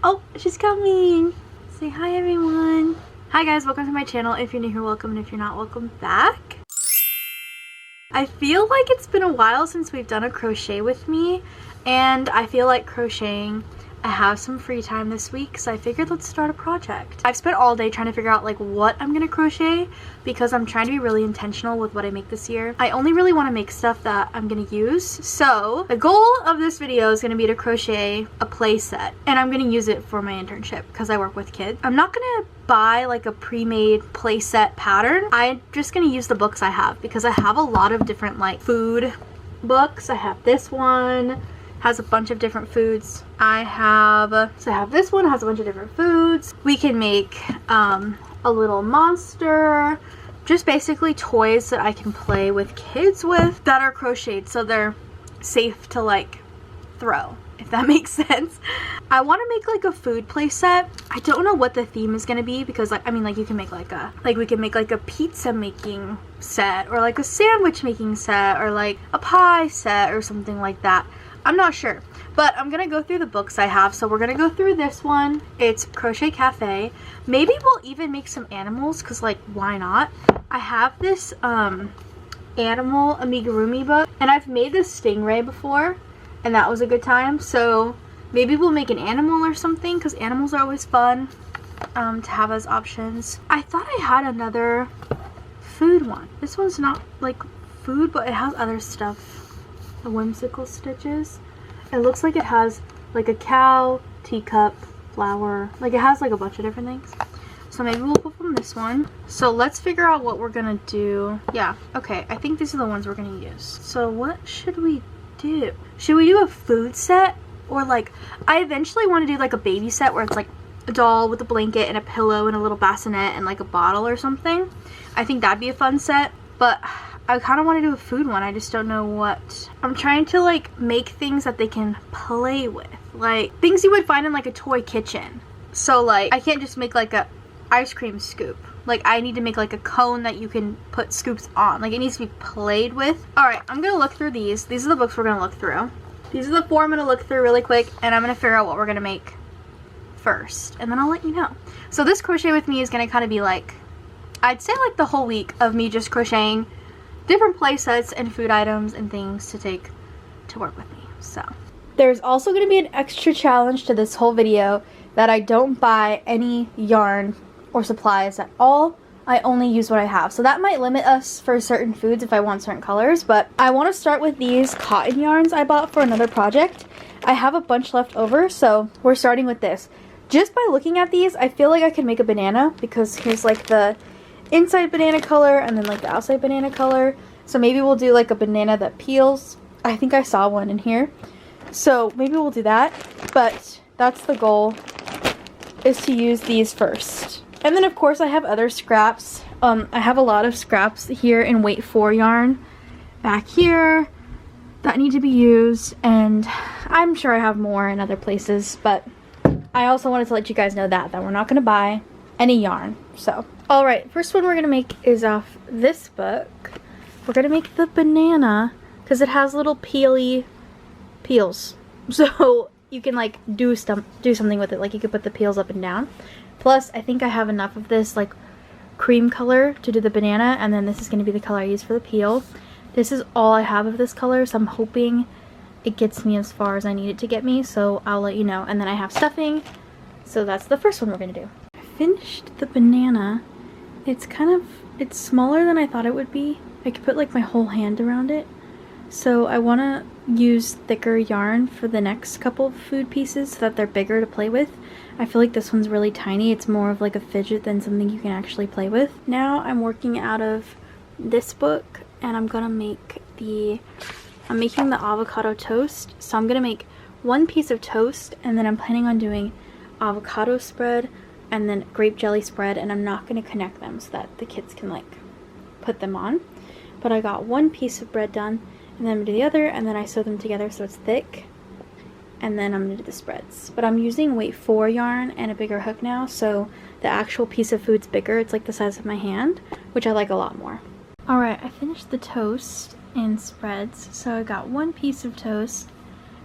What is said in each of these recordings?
Oh, she's coming. Say hi, everyone. Hi guys, welcome to my channel. If you're new here, welcome, and if you're not, welcome back. I feel like it's been a while since we've done a crochet with me, and I feel like crocheting. I have some free time this week, so I figured let's start a project. I've spent all day trying to figure out like what I'm gonna crochet because I'm trying to be really intentional with what I make this year. I only really want to make stuff that I'm gonna use. So the goal of this video is gonna be to crochet a play set, and I'm gonna use it for my internship because I work with kids. I'm not gonna buy like a pre-made play set pattern. I'm just gonna use the books I have because I have a lot of different like food books. I have this one. Has a bunch of different foods. I have this one, has a bunch of different foods. We can make a little monster, just basically toys that I can play with kids with that are crocheted so they're safe to like throw, if that makes sense. I want to make like a food play set. I don't know what the theme is going to be because like, I mean, like you can make we can make like a pizza making set or like a sandwich making set or like a pie set or something like that. I'm not sure, but I'm gonna go through the books I have. So we're gonna go through this one. It's Crochet Cafe. Maybe we'll even make some animals because like why not? I have this animal amigurumi book, and I've made this stingray before and that was a good time. So maybe we'll make an animal or something because animals are always fun to have as options. I thought I had another food one. This one's not like food, but it has other stuff. The whimsical stitches. It looks like it has like a cow, teacup, flower, like it has like a bunch of different things. So maybe we'll put from this one. So let's figure out what we're gonna do. Yeah, okay, I think these are the ones we're gonna use. So what should we do? Should we do a food set? Or like, I eventually want to do like a baby set where it's like a doll with a blanket and a pillow and a little bassinet and like a bottle or something. I think that'd be a fun set, but I kind of want to do a food one. I just don't know what. I'm trying to like make things that they can play with, like things you would find in like a toy kitchen. So like I can't just make like a ice cream scoop. Like I need to make like a cone that you can put scoops on. Like it needs to be played with. All right, I'm gonna look through these. These are the books we're gonna look through. These are the four I'm gonna look through really quick, and I'm gonna figure out what we're gonna make first, and then I'll let you know. So this crochet with me is gonna kind of be like, I'd say like the whole week of me just crocheting different play sets and food items and things to take to work with me. So there's also going to be an extra challenge to this whole video that I don't buy any yarn or supplies at all. I only use what I have. So that might limit us for certain foods if I want certain colors, but I want to start with these cotton yarns I bought for another project. I have a bunch left over, so we're starting with this. Just by looking at these, I feel like I could make a banana because here's like the inside banana color and then like the outside banana color. So maybe we'll do like a banana that peels. I think I saw one in here. So maybe we'll do that. But that's the goal, is to use these first. And then of course I have other scraps. I have a lot of scraps here in weight 4 yarn back here that need to be used. And I'm sure I have more in other places. But I also wanted to let you guys know that we're not going to buy any yarn. So alright, first one we're going to make is off this book. We're going to make the banana because it has little peely peels. So you can like do something with it. Like you could put the peels up and down. Plus I think I have enough of this like cream color to do the banana, and then this is going to be the color I use for the peel. This is all I have of this color, so I'm hoping it gets me as far as I need it to get me. So I'll let you know. And then I have stuffing. So that's the first one we're going to do. I finished the banana. It's smaller than I thought it would be. I could put like my whole hand around it. So I want to use thicker yarn for the next couple of food pieces so that they're bigger to play with. I feel like this one's really tiny. It's more of like a fidget than something you can actually play with. Now I'm working out of this book, and I'm making the avocado toast. So I'm gonna make one piece of toast, and then I'm planning on doing avocado spread and then grape jelly spread, and I'm not gonna connect them so that the kids can like put them on. But I got one piece of bread done, and then I'm gonna do the other, and then I sew them together so it's thick, and then I'm gonna do the spreads. But I'm using weight 4 yarn and a bigger hook now, so the actual piece of food's bigger. It's like the size of my hand, which I like a lot more. Alright, I finished the toast and spreads. So I got one piece of toast,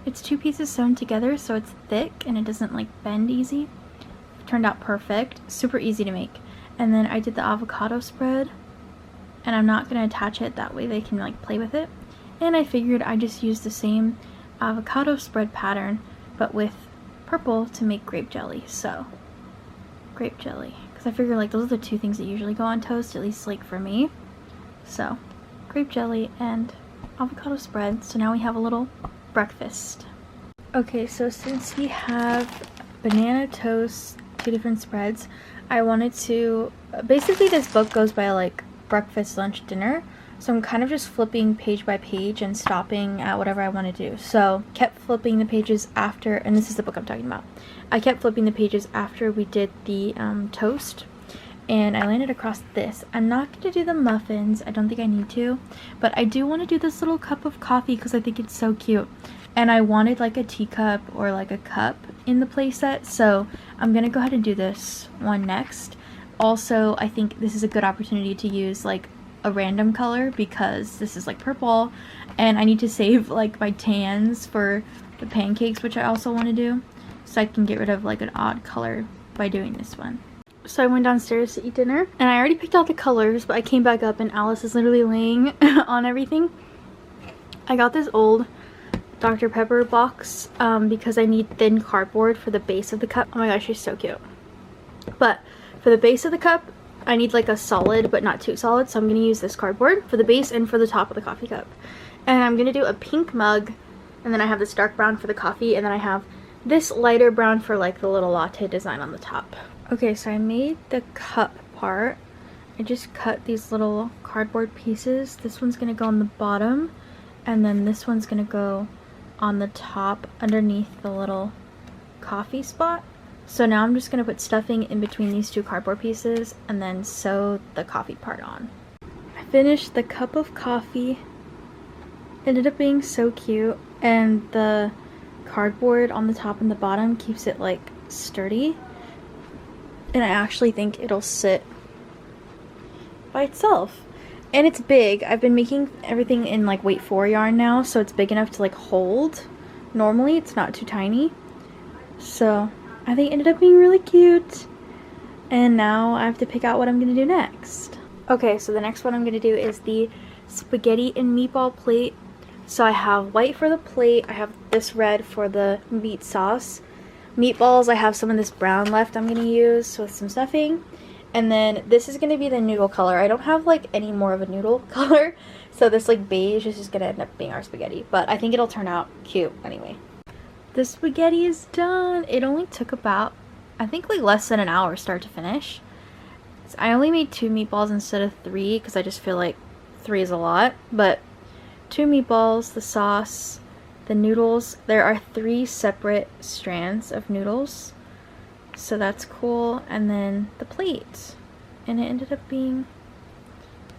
It's 2 pieces sewn together, so it's thick and it doesn't like bend easy. It turned out perfect, super easy to make. And then I did the avocado spread, and I'm not gonna attach it, that way they can like play with it. And I figured I just use the same avocado spread pattern, but with purple to make grape jelly. So grape jelly, because I figure like those are the 2 things that usually go on toast, at least like for me. So grape jelly and avocado spread. So now we have a little breakfast. Okay, so since we have banana toast, 2 different spreads, I wanted to, basically this book goes by like breakfast, lunch, dinner. So I'm kind of just flipping page by page and stopping at whatever I want to do. So kept flipping the pages after, and this is the book I'm talking about. I kept flipping the pages after we did the toast, and I landed across this. I'm not going to do the muffins, I don't think I need to, but I do want to do this little cup of coffee because I think it's so cute. And I wanted like a teacup or like a cup in the playset, so I'm going to go ahead and do this one next. Also, I think this is a good opportunity to use like a random color because this is like purple, and I need to save like my tans for the pancakes, which I also want to do, so I can get rid of like an odd color by doing this one. So I went downstairs to eat dinner, and I already picked out the colors, but I came back up and Alice is literally laying on everything. I got this old Dr. Pepper box because I need thin cardboard for the base of the cup. Oh my gosh, she's so cute. But for the base of the cup, I need like a solid but not too solid, so I'm going to use this cardboard for the base and for the top of the coffee cup. And I'm going to do a pink mug, and then I have this dark brown for the coffee, and then I have this lighter brown for like the little latte design on the top. Okay, so I made the cup part. I just cut these little cardboard pieces. This one's going to go on the bottom, and then this one's going to go on the top underneath the little coffee spot. So now I'm just going to put stuffing in between these 2 cardboard pieces and then sew the coffee part on. I finished the cup of coffee. It ended up being so cute, and the cardboard on the top and the bottom keeps it like sturdy, and I actually think it'll sit by itself. And it's big. I've been making everything in like weight 4 yarn now, so it's big enough to like hold. Normally it's not too tiny, so I think it ended up being really cute. And now I have to pick out what I'm going to do next. Okay, so the next one I'm going to do is the spaghetti and meatball plate. So I have white for the plate, I have this red for the meat sauce. Meatballs, I have some of this brown left I'm going to use with some stuffing. And then this is going to be the noodle color. I don't have like any more of a noodle color, so this like beige is just going to end up being our spaghetti. But I think it'll turn out cute anyway. The spaghetti is done. It only took about, I think like less than an hour start to finish. So I only made 2 meatballs instead of 3 because I just feel like 3 is a lot. But 2 meatballs, the sauce, the noodles. There are 3 separate strands of noodles, so that's cool. And then the plate, and it ended up being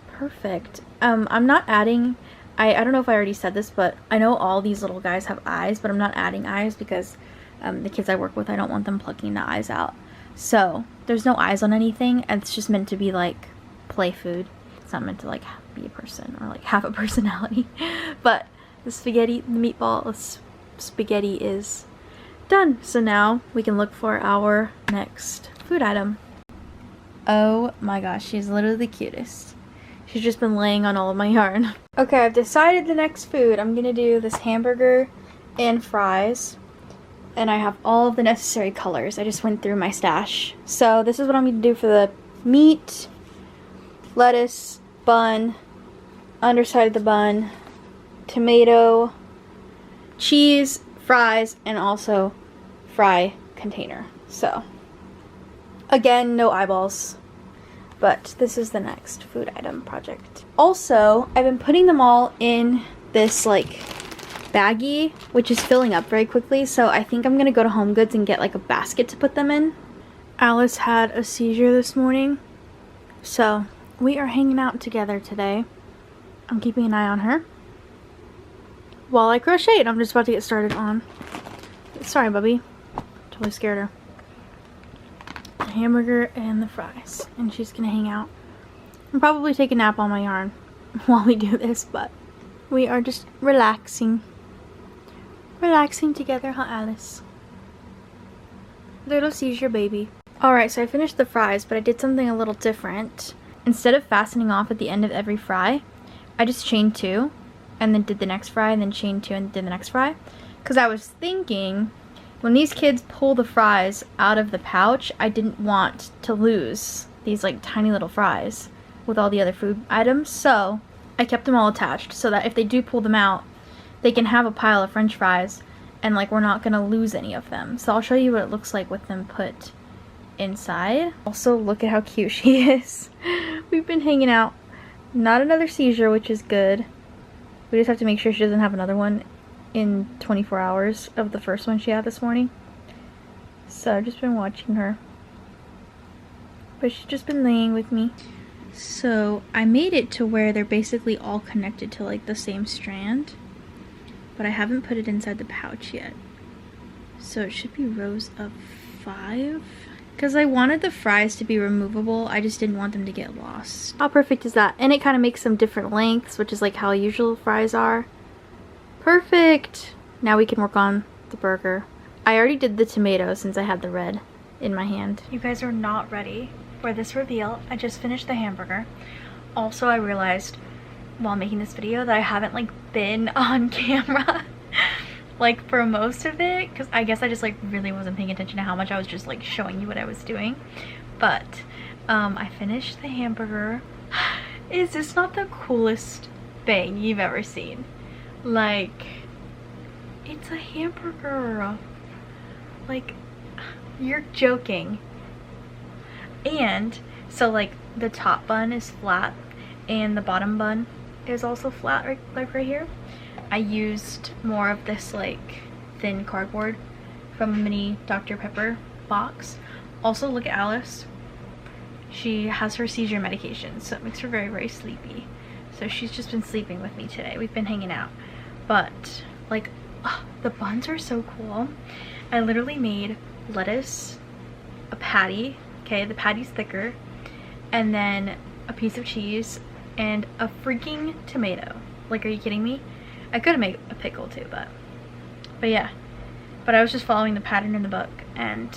perfect. I'm not adding, I don't know if I already said this, but I know all these little guys have eyes, but I'm not adding eyes because the kids I work with, I don't want them plucking the eyes out. So there's no eyes on anything, and it's just meant to be like play food. It's not meant to like be a person or like have a personality. But the spaghetti, the meatball, spaghetti is done. So now we can look for our next food item. Oh my gosh, she's literally the cutest. She's just been laying on all of my yarn. Okay, I've decided the next food. I'm gonna do this hamburger and fries. And I have all of the necessary colors. I just went through my stash. So this is what I'm gonna do for the meat, lettuce, bun, underside of the bun, tomato, cheese, fries, and also fry container. So again, no eyeballs. But this is the next food item project. Also, I've been putting them all in this like baggie, which is filling up very quickly, so I think I'm gonna go to Home Goods and get like a basket to put them in. Alice had a seizure this morning, so we are hanging out together today. I'm keeping an eye on her while I crochet, and I'm just about to get started on, sorry Bubby, totally scared her, the hamburger and the fries, and she's gonna hang out and probably take a nap on my yarn while we do this, but we are just relaxing. relaxing together, huh, Alice? Little seizure baby. Alright, so I finished the fries, but I did something a little different. Instead of fastening off at the end of every fry, I just chained 2, and then did the next fry, and then chained 2, and did the next fry. Because I was thinking, when these kids pull the fries out of the pouch, I didn't want to lose these like tiny little fries with all the other food items. So I kept them all attached so that if they do pull them out, they can have a pile of french fries and like we're not gonna lose any of them. So I'll show you what it looks like with them put inside. Also, look at how cute she is. We've been hanging out. Not another seizure, which is good. We just have to make sure she doesn't have another one in 24 hours of the first one she had this morning. So I've just been watching her. But she's just been laying with me. So I made it to where they're basically all connected to like the same strand. But I haven't put it inside the pouch yet. So it should be rows of 5. Because I wanted the fries to be removable, I just didn't want them to get lost. How perfect is that? And it kind of makes them different lengths, which is like how usual fries are. Perfect! Now we can work on the burger. I already did the tomato since I had the red in my hand. You guys are not ready for this reveal. I just finished the hamburger. Also, I realized while making this video that I haven't like been on camera like for most of it, because I guess I just like really wasn't paying attention to how much I was just like showing you what I was doing. But I finished the hamburger. Is this not the coolest thing you've ever seen? Like, it's a hamburger. Like, you're joking. And so like the top bun is flat and the bottom bun is also flat, like right here. I used more of this like thin cardboard from a mini Dr. Pepper box. Also, look at Alice. She has her seizure medication, so it makes her very, very sleepy. So she's just been sleeping with me today. We've been hanging out. But like, the buns are so cool. I literally made lettuce, a patty, okay, the patty's thicker, and then a piece of cheese and a freaking tomato. Like, are you kidding me? I could have made a pickle too, but yeah. But I was just following the pattern in the book, and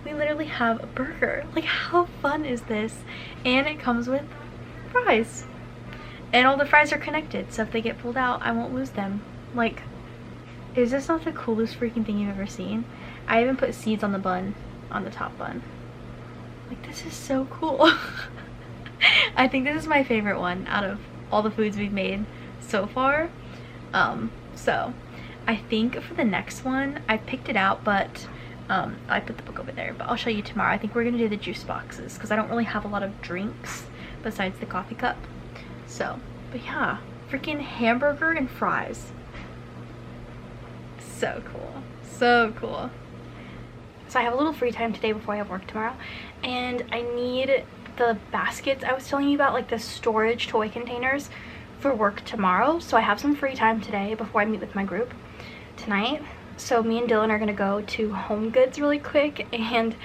we literally have a burger. Like, how fun is this? And it comes with fries. And all the fries are connected, so if they get pulled out, I won't lose them. Like, is this not the coolest freaking thing you've ever seen? I even put seeds on the bun, on the top bun. Like, this is so cool. I think this is my favorite one out of all the foods we've made so far. So I think for the next one, I picked it out, but I put the book over there, but I'll show you tomorrow. I think we're gonna do the juice boxes because I don't really have a lot of drinks besides the coffee cup. So, but yeah, freaking hamburger and fries. So cool, so cool. So I have a little free time today before I have work tomorrow, and I need the baskets I was telling you about, like the storage toy containers for work tomorrow. So I have some free time today before I meet with my group tonight. So me and Dylan are gonna go to Home Goods really quick and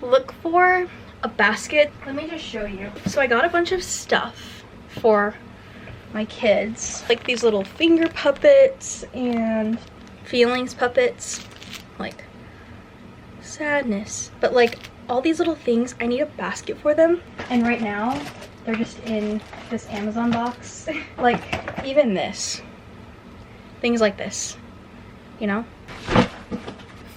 look for a basket. Let me just show you. So I got a bunch of stuff for my kids, like these little finger puppets and feelings puppets, like sadness, but like all these little things. I need a basket for them, and right now they're just in this Amazon box. Like, even this, things like this, you know.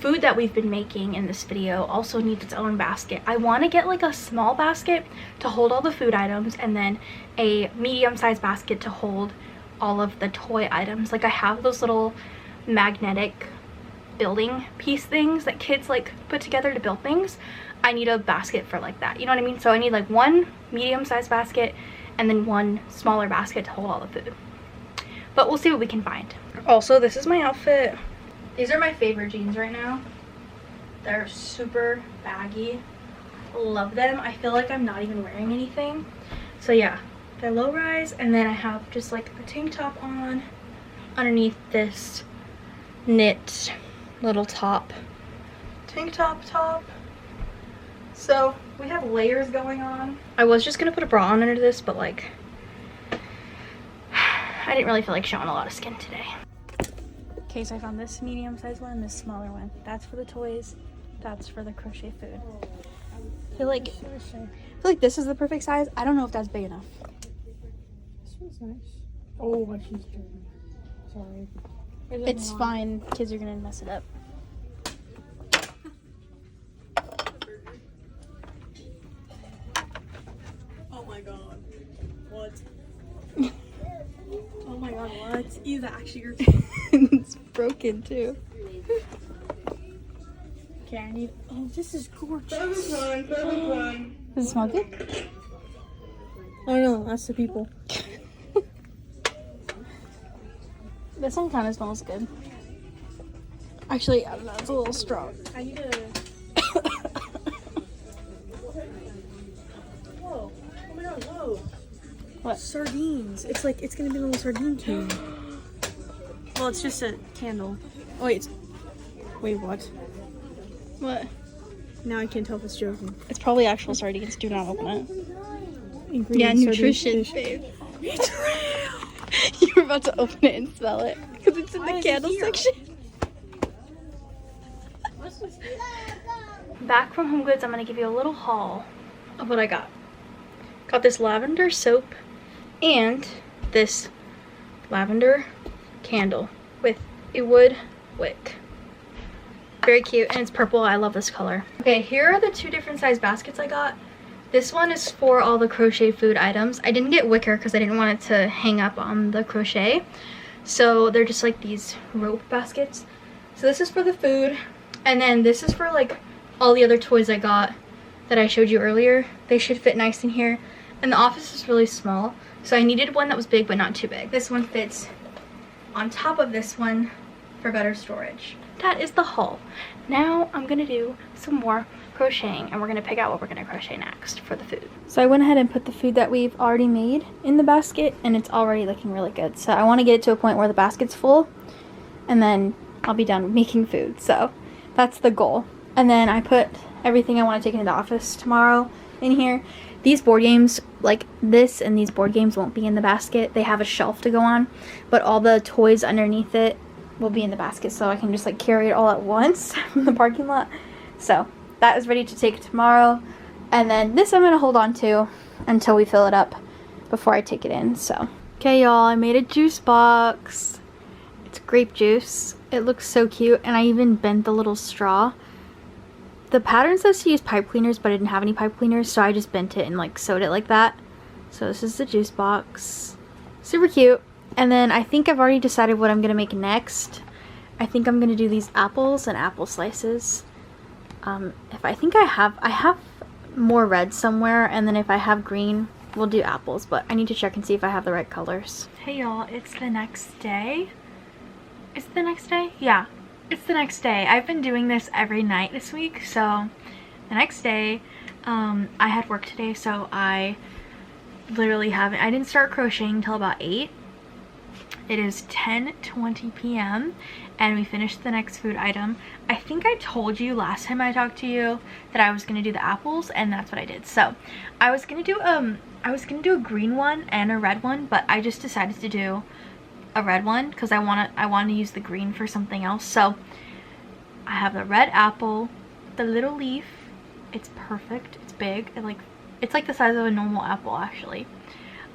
Food that we've been making in this video also needs its own basket. I want to get like a small basket to hold all the food items, and then a medium-sized basket to hold all of the toy items. Like, I have those little magnetic building piece things that kids like put together to build things. I need a basket for like that, you know what I mean? So I need like one medium-sized basket and then one smaller basket to hold all the food. But we'll see what we can find. Also, this is my outfit. These are my favorite jeans right now. They're super baggy. Love them. I feel like I'm not even wearing anything. So yeah, they're low rise, and then I have just like a tank top on underneath this knit little top. Tank top. So we have layers going on. I was just gonna put a bra on under this, but like I didn't really feel like showing a lot of skin today. Okay, so I found this medium-sized one and this smaller one. That's for the toys. That's for the crochet food. I feel like this is the perfect size. I don't know if that's big enough. This one's nice. Oh, but she's dirty. Sorry. It's fine. Kids are gonna mess it up. Oh my god. What? Oh my god, what? Is that actually your It's broken too. Okay, I need. Oh, this is gorgeous. Does it smell good? I know, that's the people. This one kind of smells good. Actually, I don't know. It's a little strong. I need a. Whoa. Oh my god, whoa. What? Sardines. It's like, it's gonna be a little sardine can. Well, it's just a candle. Oh, wait. Wait, what? What? Now I can't tell if it's joking. It's probably actual sardines. Do not open it. Ingredients, Yeah, nutrition, sardines, babe. You're about to open it and smell it because it's in Why the is it candle here? section. Back from Home Goods, I'm gonna give you a little haul of what I got. Got this lavender soap and this lavender candle with a wood wick. Very cute, and it's purple. I love this color. Okay, here are the two different size baskets I got. This one is for all the crochet food items. I didn't get wicker because I didn't want it to hang up on the crochet. So they're just like these rope baskets. So this is for the food. And then this is for like all the other toys I got that I showed you earlier. They should fit nice in here. And the office is really small. So I needed one that was big but not too big. This one fits on top of this one for better storage. That is the haul. Now I'm gonna do some more crocheting and we're gonna pick out what we're gonna crochet next for the food. So I went ahead and put the food that we've already made in the basket and it's already looking really good. So I want to get it to a point where the basket's full and then I'll be done making food. So that's the goal. And then I put everything I want to take into the office tomorrow in here. These board games, like this and these board games, won't be in the basket. They have a shelf to go on, but all the toys underneath it will be in the basket, so I can just like carry it all at once from the parking lot. So that is ready to take tomorrow, and then this I'm going to hold on to until we fill it up before I take it in. So okay, y'all, I made a juice box. It's grape juice. It looks so cute, and I even bent the little straw. The pattern says to use pipe cleaners, but I didn't have any pipe cleaners, so I just bent it and like sewed it like that. So this is the juice box. Super cute. And then I think I've already decided what I'm going to make next. I think I'm going to do these apples and apple slices. If I think I have more red somewhere, and then if I have green, we'll do apples, but I need to check and see if I have the right colors. Hey y'all, it's the next day. Is it the next day? Yeah, it's the next day. I've been doing this every night this week, so the next day, I had work today, so I literally I didn't start crocheting until about 8. It is 10:20 p.m. and we finished the next food item. I think I told you last time I talked to you that I was gonna do the apples, and that's what I did. So I was gonna do a green one and a red one, but I just decided to do a red one because I want to use the green for something else. So I have the red apple, the little leaf. It's perfect. It's big. It's like the size of a normal apple actually.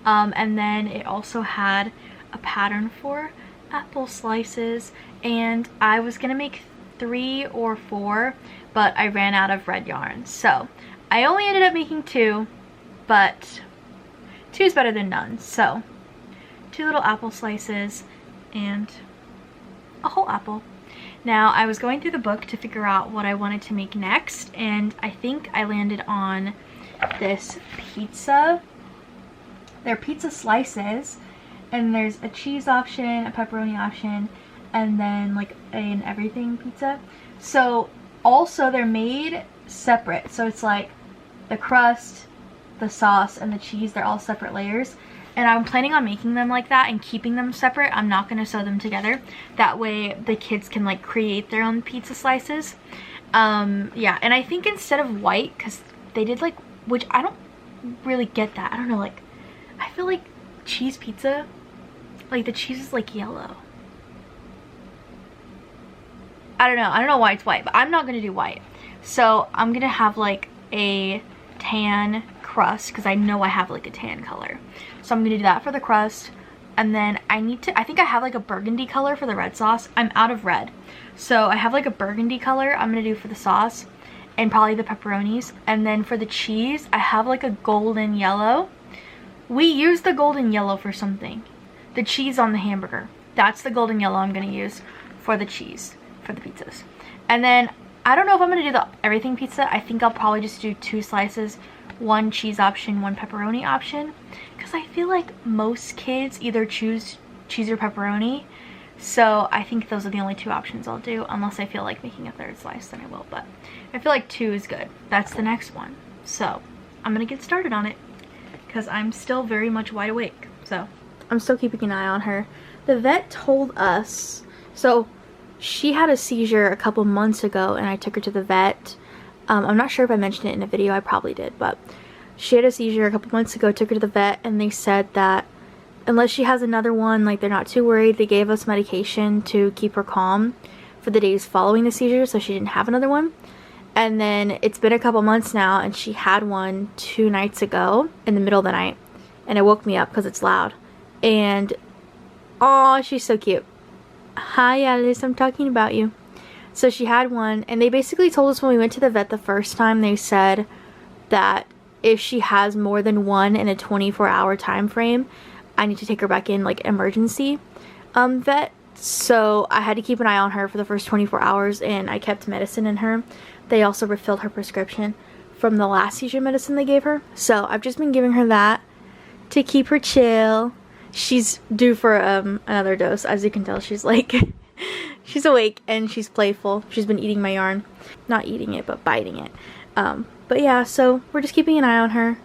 And then it also had a pattern for apple slices, and I was gonna make 3 or 4, but I ran out of red yarn, so I only ended up making 2, but 2 is better than none. So 2 little apple slices and a whole apple. Now I was going through the book to figure out what I wanted to make next, and I think I landed on this pizza. They're pizza slices, and there's a cheese option, a pepperoni option, and then like an everything pizza. So also they're made separate, so it's like the crust, the sauce, and the cheese, they're all separate layers. And I'm planning on making them like that and keeping them separate. I'm not going to sew them together. That way the kids can like create their own pizza slices. Yeah, and I think instead of white, because they did like, which I don't really get that. I don't know, like, I feel like cheese pizza, like the cheese is like yellow. I don't know why it's white, but I'm not gonna do white. So I'm gonna have like a tan crust because I know I have like a tan color. So I'm gonna do that for the crust. And then I think I have like a burgundy color for the red sauce. I'm out of red. So I have like a burgundy color I'm gonna do for the sauce and probably the pepperonis. And then for the cheese, I have like a golden yellow. We use the golden yellow for something. The cheese on the hamburger. That's the golden yellow I'm gonna use for the cheese, for the pizzas. And then I don't know if I'm gonna do the everything pizza. I think I'll probably just do 2 slices, 1 cheese option, 1 pepperoni option. Because I feel like most kids either choose cheese or pepperoni. So I think those are the only 2 options I'll do. Unless I feel like making a 3rd slice, then I will. But I feel like 2 is good. That's the next one. So I'm gonna get started on it. Because I'm still very much wide awake. So I'm still keeping an eye on her. The vet told us, so she had a seizure a couple months ago and I took her to the vet. I'm not sure if I mentioned it in a video, I probably did, but she had a seizure a couple months ago, took her to the vet, and they said that unless she has another one, like they're not too worried. They gave us medication to keep her calm for the days following the seizure so she didn't have another one. And then it's been a couple months now and she had one 2 nights ago in the middle of the night and it woke me up because it's loud. And oh, she's so cute. Hi Alice, I'm talking about you. So she had one and they basically told us when we went to the vet the first time, they said that if she has more than one in a 24-hour time frame, I need to take her back in like emergency vet. So I had to keep an eye on her for the first 24 hours and I kept medicine in her. They also refilled her prescription from the last seizure medicine they gave her. So I've just been giving her that to keep her chill. She's due for another dose. As you can tell, she's like, she's awake and she's playful. She's been eating my yarn. Not eating it, but biting it. But yeah, so we're just keeping an eye on her.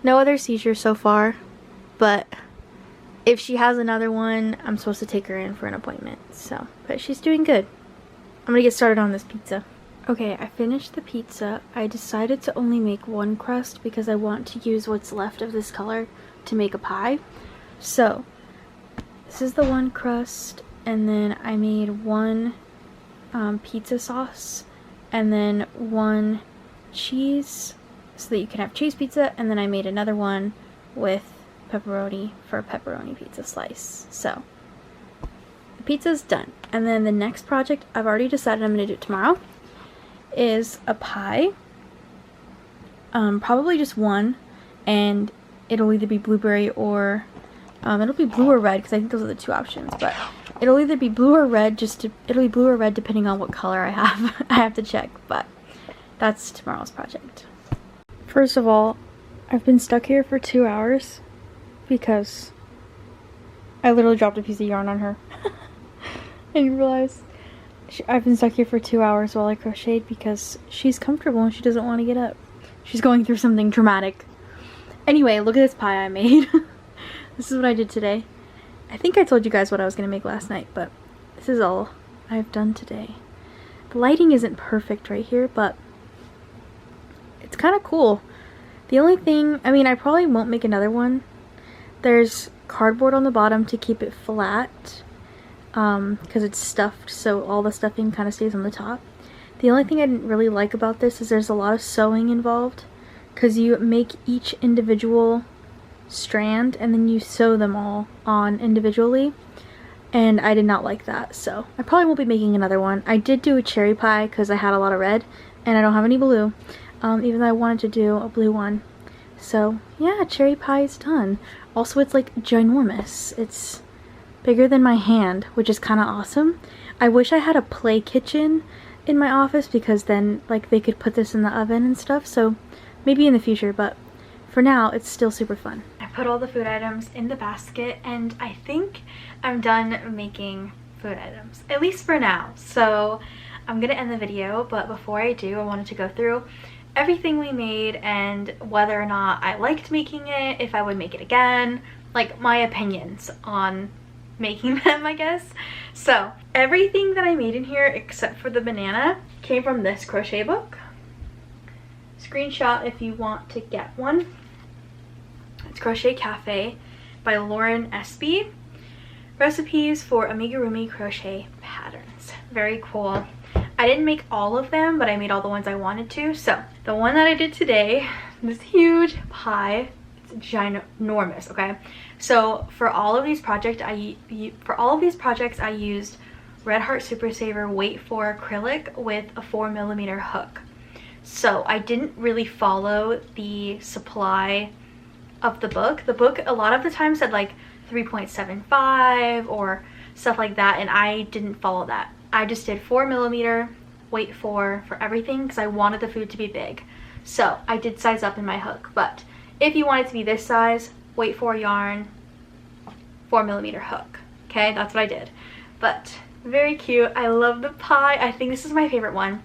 No other seizures so far. But if she has another one, I'm supposed to take her in for an appointment. So, but she's doing good. I'm gonna get started on this pizza. Okay, I finished the pizza. I decided to only make 1 crust because I want to use what's left of this color to make a pie. So, this is the 1 crust, and then I made 1 pizza sauce, and then 1 cheese, so that you can have cheese pizza, and then I made another one with pepperoni for a pepperoni pizza slice. So, the pizza's done. And then the next project, I've already decided I'm going to do it tomorrow, is a pie. Probably just 1, and it'll either be blueberry or it'll be blue or red because I think those are the 2 options, but it'll either be blue or red, it'll be blue or red depending on what color I have. I have to check, but that's tomorrow's project. First of all, I've been stuck here for 2 hours because I literally dropped a piece of yarn on her. I didn't realize. I've been stuck here for 2 hours while I crocheted because she's comfortable and she doesn't want to get up. She's going through something dramatic. Anyway, look at this pie I made. This is what I did today. I think I told you guys what I was going to make last night, but this is all I've done today. The lighting isn't perfect right here, but it's kind of cool. The only thing, I mean, I probably won't make another one. There's cardboard on the bottom to keep it flat because it's stuffed, so all the stuffing kind of stays on the top. The only thing I didn't really like about this is there's a lot of sewing involved because you make each individual strand and then you sew them all on individually, and I did not like that, so I probably won't be making another one. I did do a cherry pie because I had a lot of red and I don't have any blue, even though I wanted to do a blue one. So yeah, cherry pie is done. Also, it's like ginormous. It's bigger than my hand, which is kind of awesome. I wish I had a play kitchen in my office because then like they could put this in the oven and stuff, so maybe in the future, but for now it's still super fun. I put all the food items in the basket and I think I'm done making food items, at least for now. So I'm gonna end the video, but before I do, I wanted to go through everything we made and whether or not I liked making it, if I would make it again, like my opinions on making them, I guess. So everything that I made in here except for the banana came from this crochet book. Screenshot if you want to get one. It's Crochet Cafe by Lauren Espy. Recipes for amigurumi crochet patterns. Very cool. I didn't make all of them, but I made all the ones I wanted to. So the one that I did today, this huge pie, it's ginormous, okay? So for all of these projects, I used Red Heart Super Saver Weight 4 acrylic with a 4mm hook. So I didn't really follow the supply of the book. The book a lot of the time said like 3.75 or stuff like that, and I didn't follow that. I just did 4mm weight 4 for everything because I wanted the food to be big. So I did size up in my hook, but if you want it to be this size, weight 4 yarn, 4mm hook. Okay, that's what I did. But very cute. I love the pie. I think this is my favorite one,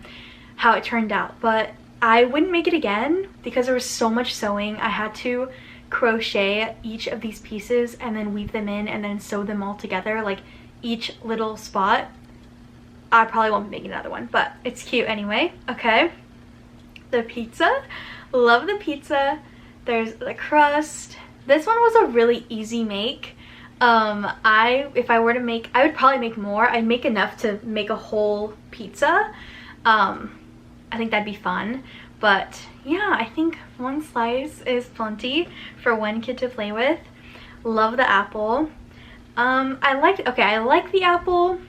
how it turned out. But I wouldn't make it again because there was so much sewing. I had to crochet each of these pieces and then weave them in and then sew them all together, like each little spot. I probably won't be making another one, but it's cute anyway. Okay, the pizza, love the pizza. There's the crust. This one was a really easy make. If I were to make, I would probably make more. I'd make enough to make a whole pizza. I think that'd be fun. But yeah, I think one slice is plenty for one kid to play with. Love the apple. I like the apple.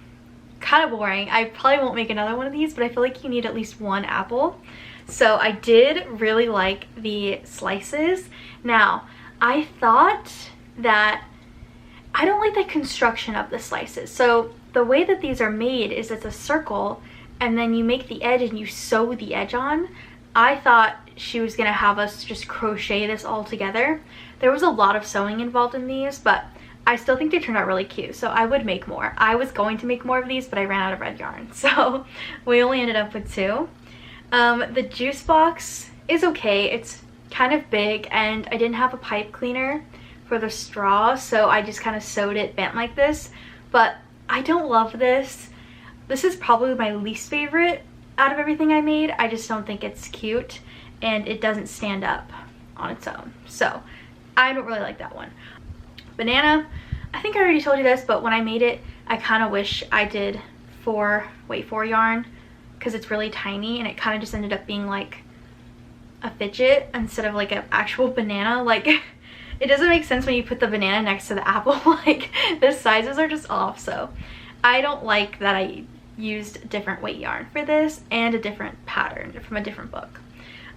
Kind of boring. I probably won't make another one of these, but I feel like you need at least one apple. So I did really like the slices. Now, I thought that I don't like the construction of the slices. So the way that these are made is it's a circle and then you make the edge and you sew the edge on. I thought she was gonna have us just crochet this all together. There was a lot of sewing involved in these, but I still think they turned out really cute, so I would make more. I was going to make more of these, but I ran out of red yarn, so we only ended up with 2. The juice box is okay. It's kind of big, and I didn't have a pipe cleaner for the straw, so I just kind of sewed it bent like this, but I don't love this. This is probably my least favorite out of everything I made. I just don't think it's cute, and it doesn't stand up on its own, so I don't really like that one. Banana, I think I already told you this, but when I made it, I kind of wish I did weight 4 yarn because it's really tiny, and it kind of just ended up being like a fidget instead of like an actual banana. Like, it doesn't make sense when you put the banana next to the apple. Like, the sizes are just off, so I don't like that I used different weight yarn for this and a different pattern from a different book.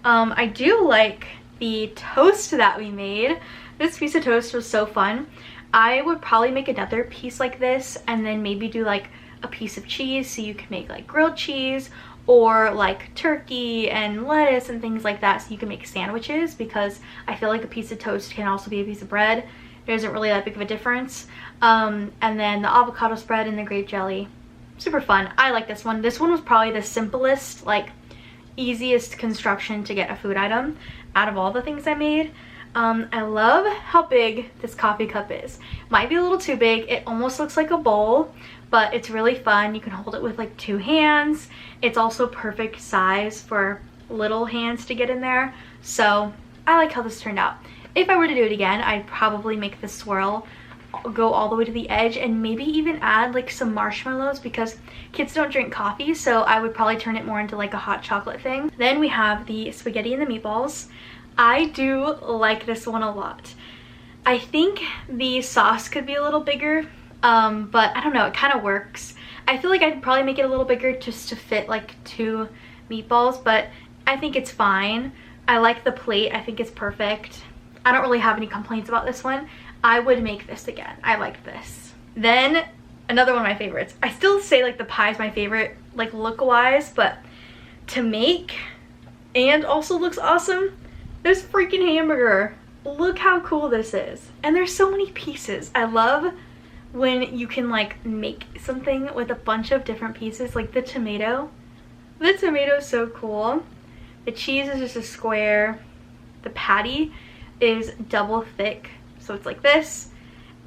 I do like the toast that we made. This piece of toast was so fun. I would probably make another piece like this and then maybe do like a piece of cheese, so you can make like grilled cheese or like turkey and lettuce and things like that, so you can make sandwiches, because I feel like a piece of toast can also be a piece of bread. There isn't really that big of a difference. And then the avocado spread and the grape jelly. Super fun. I like this one. This one was probably the simplest, like easiest construction to get a food item out of all the things I made. I love how big this coffee cup is. Might be a little too big. It almost looks like a bowl, but it's really fun. You can hold it with like 2 hands. It's also perfect size for little hands to get in there. So I like how this turned out. If I were to do it again, I'd probably make the swirl go all the way to the edge and maybe even add like some marshmallows, because kids don't drink coffee, so I would probably turn it more into like a hot chocolate thing. Then we have the spaghetti and the meatballs. I do like this one a lot. I think the sauce could be a little bigger, but I don't know, it kind of works. I feel like I'd probably make it a little bigger just to fit like 2 meatballs, but I think it's fine. I like the plate. I think it's perfect. I don't really have any complaints about this one. I would make this again. I like this. Then another one of my favorites. I still say like the pie is my favorite, like look-wise, but to make and also looks awesome, this freaking hamburger. Look how cool this is. And there's so many pieces. I love when you can like make something with a bunch of different pieces, like the tomato. The tomato is so cool. The cheese is just a square. The patty is double thick, so it's like this,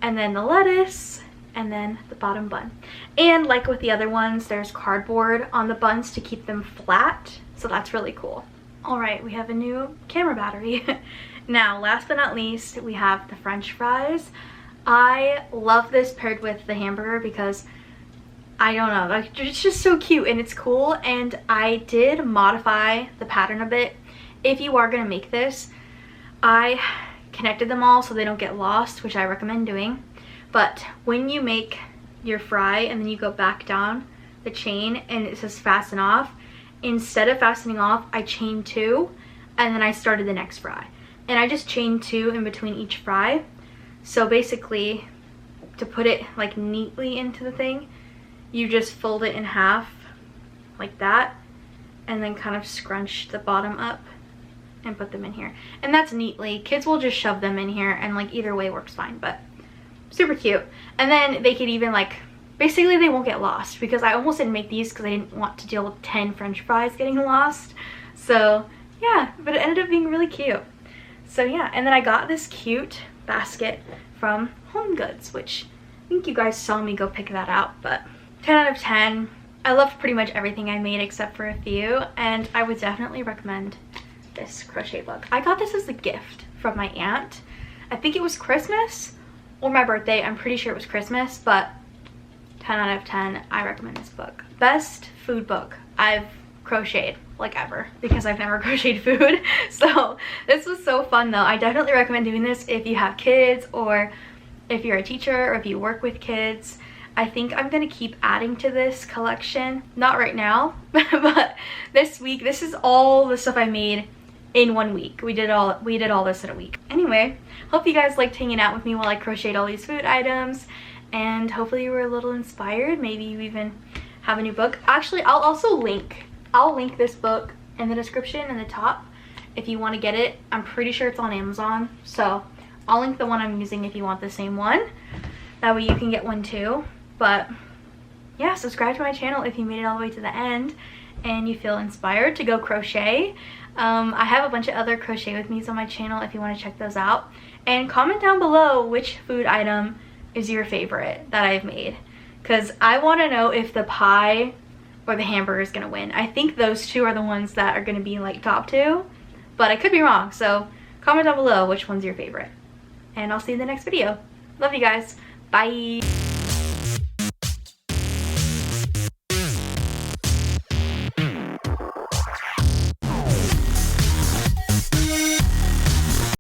and then the lettuce, and then the bottom bun. And like with the other ones, there's cardboard on the buns to keep them flat, so that's really cool. All right, we have a new camera battery. Now, last but not least, we have the French fries. I love this paired with the hamburger because I don't know, like it's just so cute and it's cool. And I did modify the pattern a bit. If you are gonna make this, I connected them all so they don't get lost, which I recommend doing. But when you make your fry and then you go back down the chain and it says fasten off, instead of fastening off, I chained 2 and then I started the next fry. And I just chained 2 in between each fry. So basically, to put it like neatly into the thing, you just fold it in half like that and then kind of scrunch the bottom up and put them in here. And that's neatly. Kids will just shove them in here and like either way works fine, but super cute. And then they could even like, basically they won't get lost, because I almost didn't make these because I didn't want to deal with 10 french fries getting lost. So yeah, but it ended up being really cute. So yeah, and then I got this cute basket from Home Goods, which I think you guys saw me go pick that out, but 10 out of 10. I loved pretty much everything I made except for a few, and I would definitely recommend this crochet book. I got this as a gift from my aunt. I think it was Christmas or my birthday. I'm pretty sure it was Christmas, but 10 out of 10. I recommend this book. Best food book I've crocheted like ever, because I've never crocheted food. So this was so fun though. I definitely recommend doing this if you have kids, or if you're a teacher, or if you work with kids. I think I'm gonna keep adding to this collection. Not right now, but this week. This is all the stuff I made in 1 week. We did all this in a week. Anyway, hope you guys liked hanging out with me while I crocheted all these food items, and hopefully you were a little inspired. Maybe you even have a new book. Actually, I'll link this book in the description in the top if you want to get it. I'm pretty sure it's on Amazon, so I'll link the one I'm using if you want the same one. That way you can get one too. But yeah, subscribe to my channel if you made it all the way to the end and you feel inspired to go crochet. I have a bunch of other crochet with me's on my channel if you want to check those out. And comment down below which food item is your favorite that I've made, because I want to know if the pie or the hamburger is going to win. I think those two are the ones that are going to be like top 2, but I could be wrong. So comment down below which one's your favorite. And I'll see you in the next video. Love you guys. Bye.